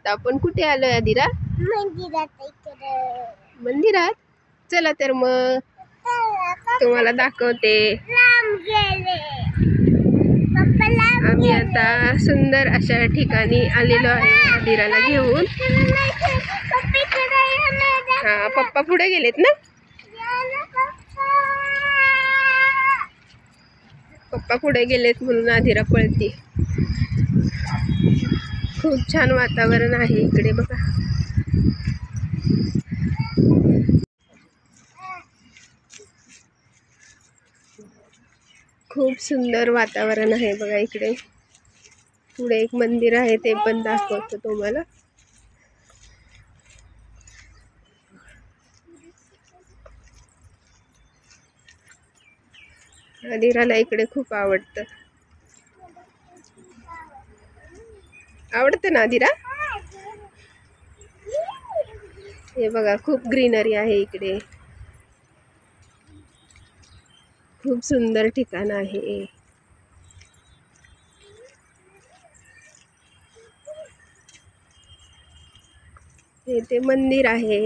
आता आपण कुठे आलोय आदिरा? मंदिरात. चला तर मग तुम्हाला दाखवते. आम्ही आता सुंदर अशा ठिकाणी आलेलो आहे आदिराला घेऊन. हा, पप्पा पुढे गेलेत ना. पप्पा पुढे गेलेत म्हणून आदिरा पळती. खूप छान वातावरण आहे इकडे बघा. खूप सुंदर वातावरण आहे बघा इकडे. पुढे एक मंदिर आहे, ते पण दाखवतो तुम्हाला. आदिराला इकडे खूप आवडतं. आवडतं ना आदिरा? हे बघा, खूप ग्रीनरी आहे इकडे. खूप सुंदर ठिकाण आहे. इथे मंदिर आहे.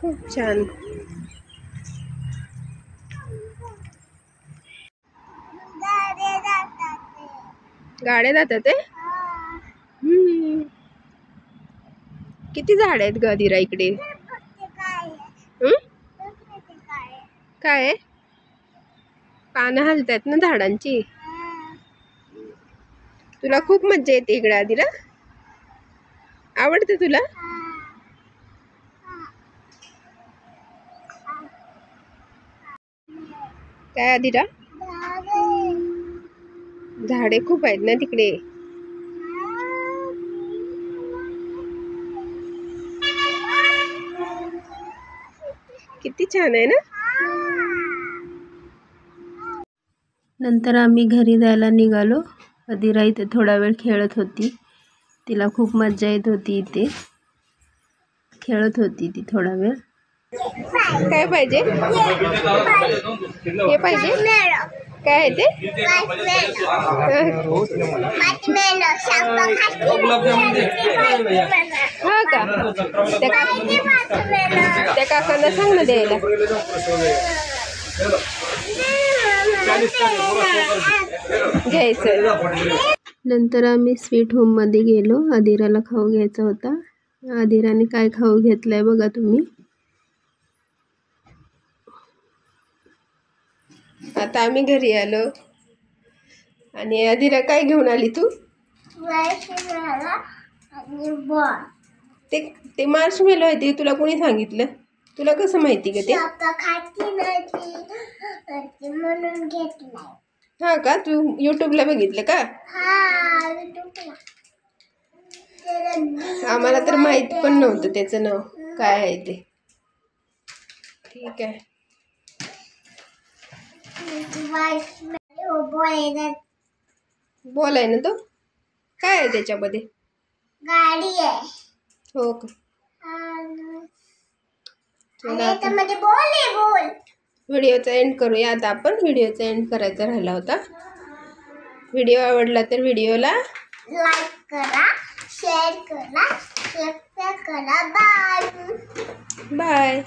खूप छान. गाड्या जातात ते. किती झाड आहेत ग आदिरा इकडे? काय? पानं हलतात ना झाडांची. तुला खूप मज्जा येते इकडे आदिरा? आवडते तुला? काय आदिरा? झाडे खूप आहेत ना तिकडे. किती छान आहे ना. नंतर आम्ही घरी जायला निघालो. आदिरा इथे थोडा वेळ खेळत होती. तिला खूप मज्जा येत होती. इथे खेळत होती ती थोडा वेळ. काय पाहिजे? हे पाहिजे. काय आहे ते? हा का? त्या काकांना सांग ना द्यायला. घ्यायचं. नंतर आम्ही स्वीट होम मध्ये गेलो. आदिराला खाऊ घ्यायचा होता. आदिराने काय खाऊ घेतलंय बघा तुम्ही. आता आम्ही घरी आलो. आणि आदिरा काय घेऊन आली तू? ते मार्शमेलो आहे. ते तुला कोणी सांगितलं? तुला कसं माहिती का ते? म्हणून घेतलंय. हा का? तू युट्यूबला बघितलं का? आम्हाला तर माहित पण नव्हतं त्याचं नाव काय आहे ते. ठीक आहे. बॉल आहे ना तो? काय आहे त्याच्यामध्ये? गाडी आहे. हो का? व्हिडिओचा एंड करूया आता आपण. व्हिडिओचा एंड करायचा राहिला होता. व्हिडिओ आवडला तर व्हिडिओला लाईक करा, शेअर करा, सबस्क्राईब करा. Bye bye.